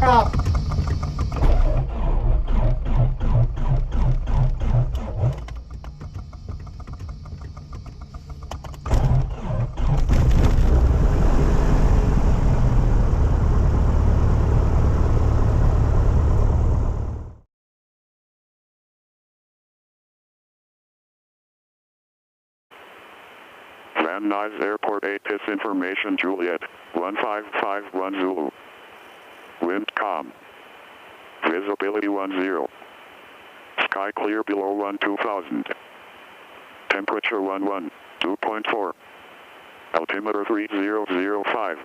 up. Van Nuys Airport ATC information Juliet, 1551 Zulu. Wind calm. Visibility 10. Sky clear below 12,000. Temperature 2.4. Altimeter 3005.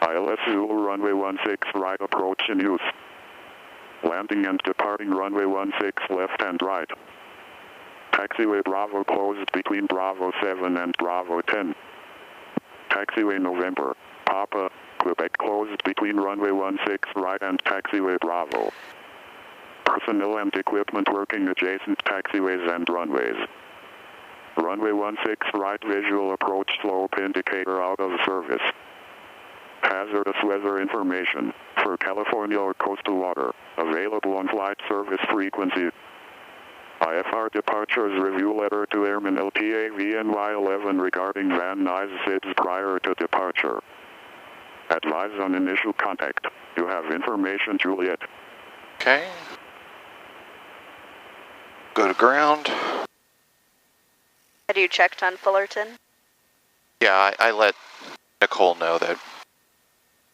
ILS Zulu runway 16 right approach in use. Landing and departing runway 16 left and right. Taxiway Bravo closed between Bravo 7 and Bravo 10. Taxiway November, Papa, Quebec closed between runway 16 right and taxiway Bravo. Personnel and equipment working adjacent taxiways and runways. Runway 16 right visual approach slope indicator out of service. Hazardous weather information for California or coastal water, available on flight service frequency. IFR departures review letter to Airman LTA VNY 11 regarding Van Nuys SIDS prior to departure. Advise on initial contact. You have information, Juliet. Okay. Go to ground. Had you checked on Fullerton? Yeah, I let Nicole know that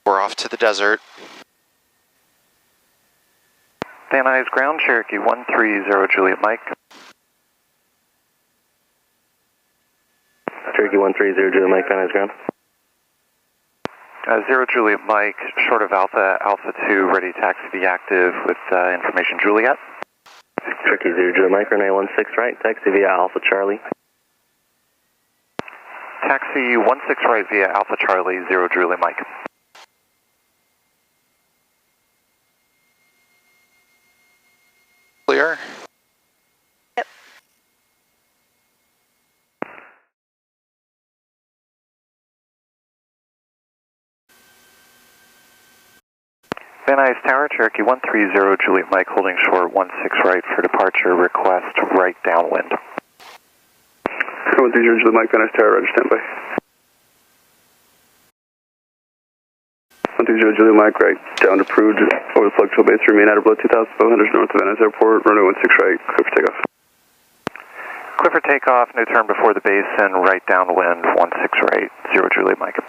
we're off to the desert. Van Nuys ground, Cherokee 130 Juliet Mike. Cherokee 130 Juliet Mike, Van Nuys ground. 0 Juliet Mike, short of Alpha, Alpha 2, ready taxi be active with information Juliet. Cherokee 0 Juliet Mike, runway 16 right, taxi via Alpha Charlie. Taxi 16 right via Alpha Charlie, 0 Juliet Mike. Clear? Yep. Van Nuys Tower, Cherokee 130 Juliet Mike, holding short 16 right for departure, request right downwind. 130 Juliet Mike, Van Nuys Tower, roger, standby. 130 Juliet Mike, right, down approved, over the flexible base, remain outer below 2,500 north of Van Nuys Airport, runway 16 right, clear for takeoff. Clear for takeoff, no turn before the base and right downwind, 16 right, 0 Juliet Mike.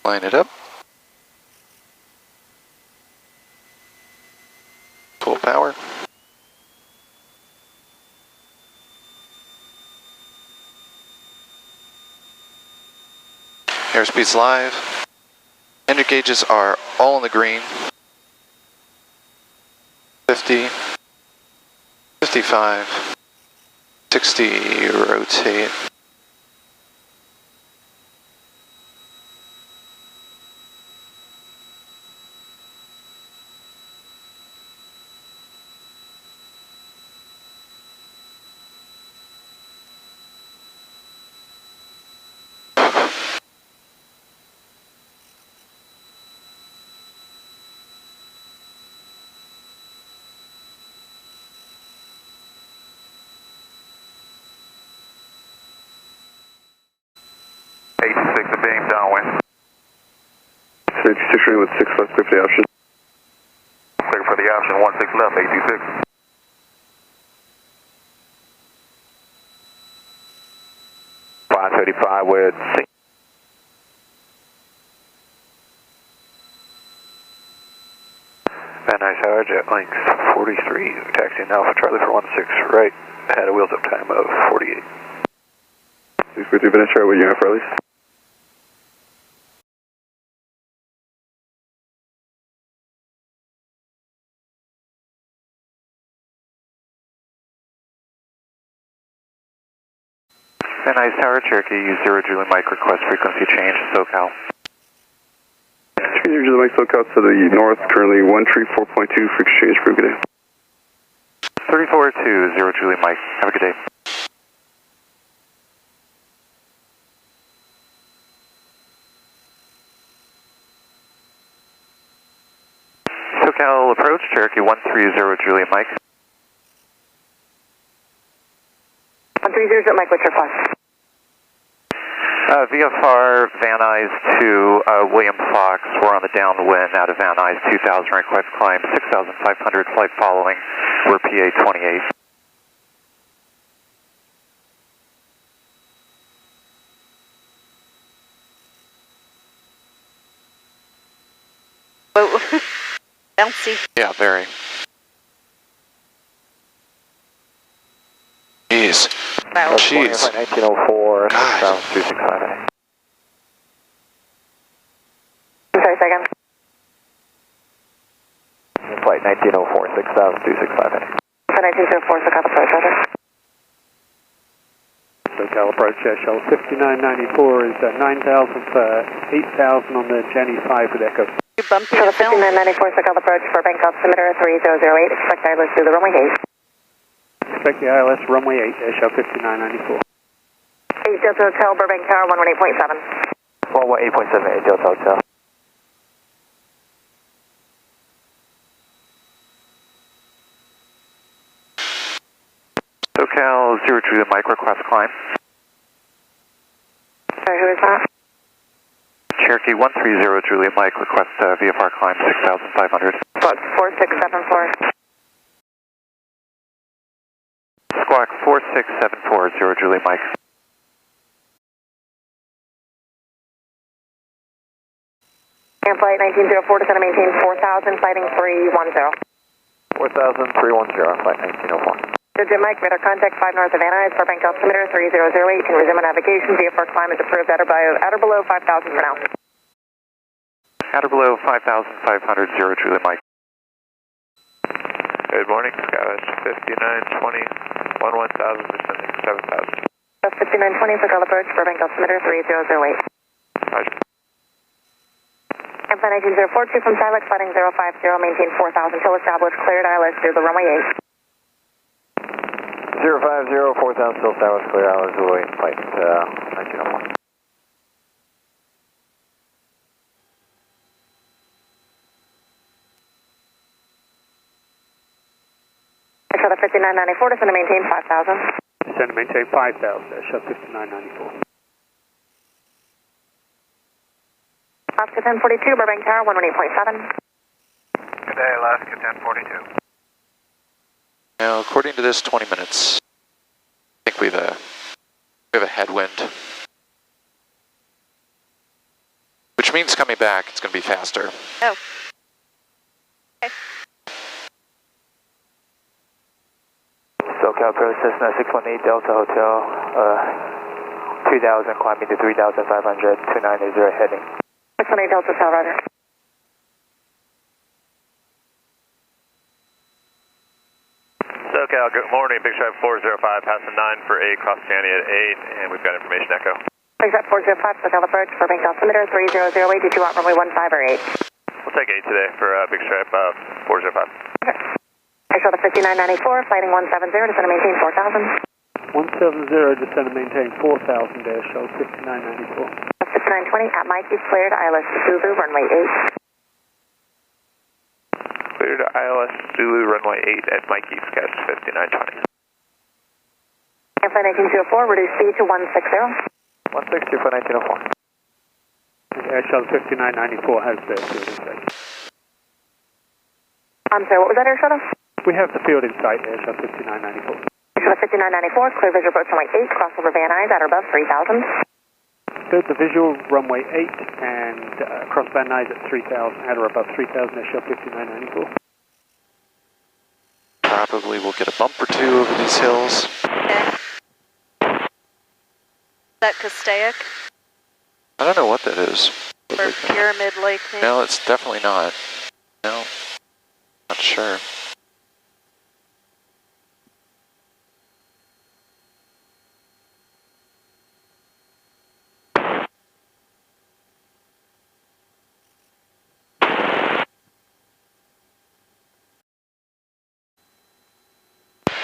Line it up. Full power. Airspeed's live. Ender gauges are all in the green. 50, 55, 60, rotate. The beam downwind. 86 runway with 6 left, clear for the option. Clear for the option, 16 left, 826. .535 with 6. Van Nuys Tower, jet length 43, taxiing Alpha Charlie for 16 right, had a wheels up time of 48. 643 Van Nuys Tower, with you have for release. Van Nuys Tower, Cherokee 0 Julie Mike, request frequency change, SoCal. Cherokee 0 Julie Mike, SoCal to the north, currently 134.2, frequency change, for a good day. 34-2, 0 Julie Mike, have a good day. SoCal approach, Cherokee 130 Julie Mike. 130 Julie Mike, what's your request? VFR Van Nuys to William Fox. We're on the downwind out of Van Nuys 2000, request climb 6,500, flight following. We're PA 28. Whoa. Bouncy. Yeah, very. Jeez. Wow. Jeez. 1904, God. 265. Sorry, second. Flight 1904, 6,265. For 1904, SoCal approach, roger. SoCal approach, shell 5994 is 9,000 for 8,000 on the Jenny 5 with Echo. Bumpy Shuttle to film. 5994, SoCal approach for bank altimeter 3008, expect ILS through the runway 8. Expect the ILS runway 8, shell 5994. 8 Delta Hotel, Burbank Tower, 118.7. 118.7, 8 Delta Hotel. SoCal 0 Julie Mike, request climb. Sorry, who is that? Cherokee 130 Julie Mike, request VFR climb 6,500. Squawk 4674. Squawk 4674, 0 Julie Mike. And flight 1904 to center maintain 4,000, fighting 310. 4,310, flight 1904. Jim Mike, radar contact 5 north of Van Nuys, for bank altimeter 3008, can resume on navigation. VFR climb is approved at or below 5,000 for now. At or below 5,500, 0 Julie Mike. Good morning, Skywest 5920, 11,000, descending 7,000. 5920, SoCal approach, for bank altimeter 3008. Roger. And flight 1904, from Silex, fighting 050, maintain 4,000 till established, cleared ILS through the runway 8. 050, 4,000 still Silex, clear hours away, flight 1904. Shuttle 5994, descend to maintain 5,000. Descend to maintain 5,000, shell 5994. Alaska 1042, Burbank Tower, 118.7. Good day, Alaska 1042. Now, according to this, 20 minutes. I think we have a headwind. Which means coming back, it's going to be faster. Oh. Okay. SoCal approach, Cessna 618 Delta Hotel, 2,000 climbing to 3,500, 2980 heading. 618 Delta Hotel, roger. SoCal, good morning, Big Stripe 405, passing 9 for 8, cross Fanny at 8, and we've got information echo. Big Stripe 405, SoCal approach, for bank altimeter 3008, did you want runway 15 or 8? We'll take 8 today for Big Stripe 405. Okay. I showed a 5994, fighting 170, descend to maintain 4,000. 170, descend to maintain 4,000, shell 5994. 5920, at Mike, you've cleared ILS Zulu, runway 8. Cleared ILS Zulu, runway 8 at Mikey, Sketch 5920. And flight 1904, reduce speed to 160. 160 for 1904. Air shell 5994 has the field in sight. I'm sorry, what was that, air shuttle? We have the field in sight, air shell 5994. Shuttle 5994, clear visual approach runway 8, crossover Van Nuys at or above 3,000. Build the visual runway 8 and cross Van Nuys at 3,000, at or above 3,000, air shell 5994. Probably we'll get a bump or two over these hills. Okay. Is that Castaic? I don't know what that is. Or Pyramid Lake? Maybe? No, it's definitely not. No, not sure.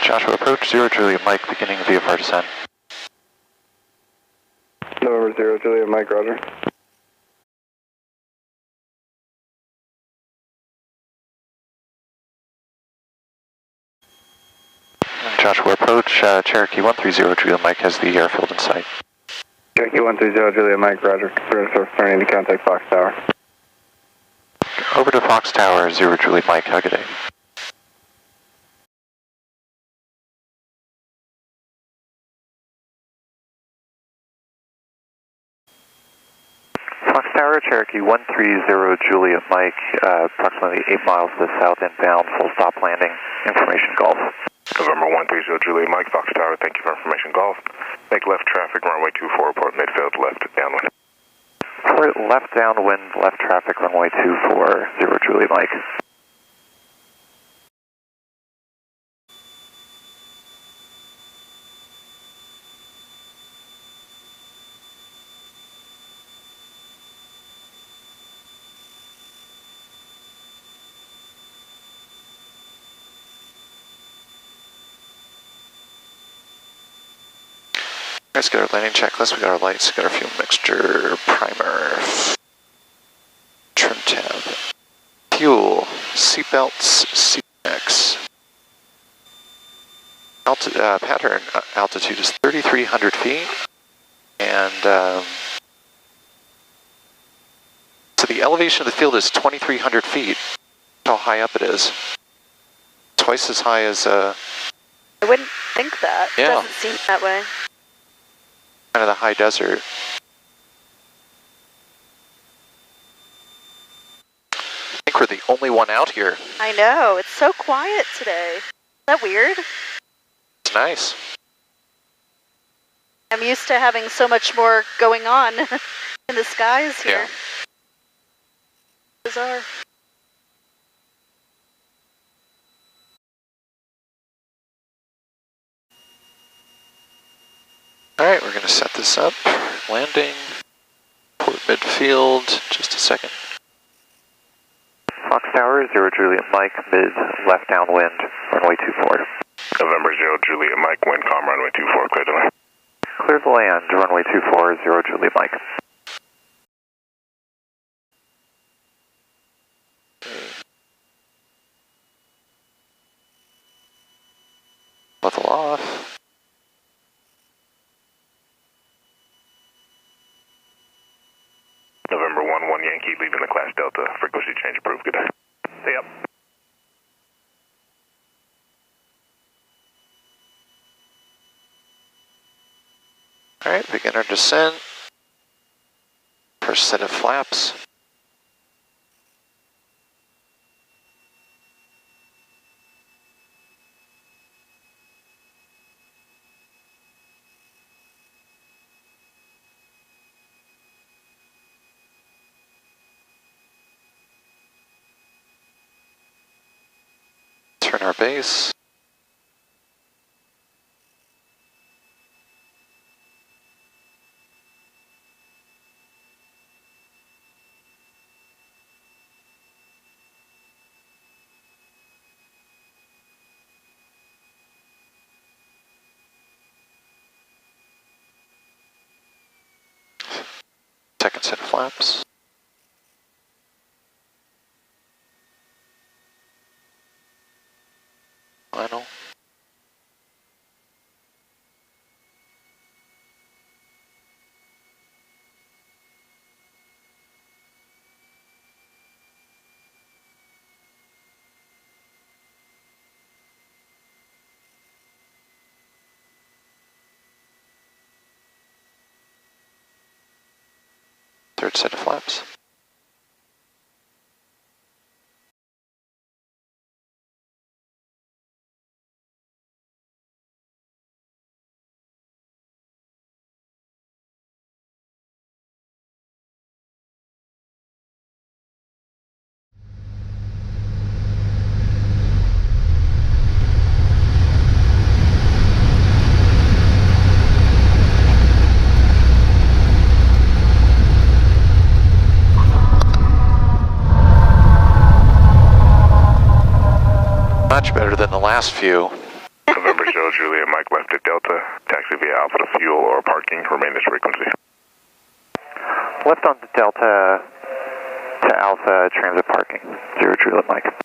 Joshua, approach 0 Juliet Mike, beginning VFR descent. November 0 Juliet Mike, roger. Joshua, approach Cherokee 130 Juliet Mike has the airfield in sight. Cherokee 130 Juliet Mike, roger. Clear surface turning to contact Fox Tower. Over to Fox Tower 0 Juliet Mike, have a good day. Fox Tower, Cherokee 130 Juliet Mike, approximately 8 miles to the south inbound, full stop landing, information Golf. November 130 Juliet Mike, Fox Tower, thank you for information Golf. Make left traffic, runway 24, report midfield, left downwind. Report left downwind, left traffic, runway 24, 0 Juliet Mike. Let's get our landing checklist. We got our lights, got our fuel mixture, primer, trim tab, fuel, seatbelts, seatbacks. Pattern altitude is 3,300 feet, and so the elevation of the field is 2,300 feet. How high up it is? Twice as high as. I wouldn't think that. Yeah. It doesn't seem that way. Kind of the high desert. I think we're the only one out here. I know. It's so quiet today. Is that weird? It's nice. I'm used to having so much more going on in the skies here. Yeah. Bizarre. Alright, we're going to set this up. Landing. Port midfield. Just a second. Fox Tower, 0 Juliet Mike, mid left downwind, runway 24. November 0 Juliet Mike, wind calm, runway 24, clear to land. Clear to land, runway 24, 0 Juliet Mike. Level off. November 1 Yankee, leaving the class Delta, frequency change approved, good day. Stay up. Alright, begin our descent. First set of flaps. Turn our base. Second set of flaps. Final. Third set of flaps. Much better than the last few. November Joe Juliet Mike left at Delta. Taxi via Alpha to fuel or parking. Remain this frequency. Left on Delta to Alpha, transit parking. 0 Juliet Mike.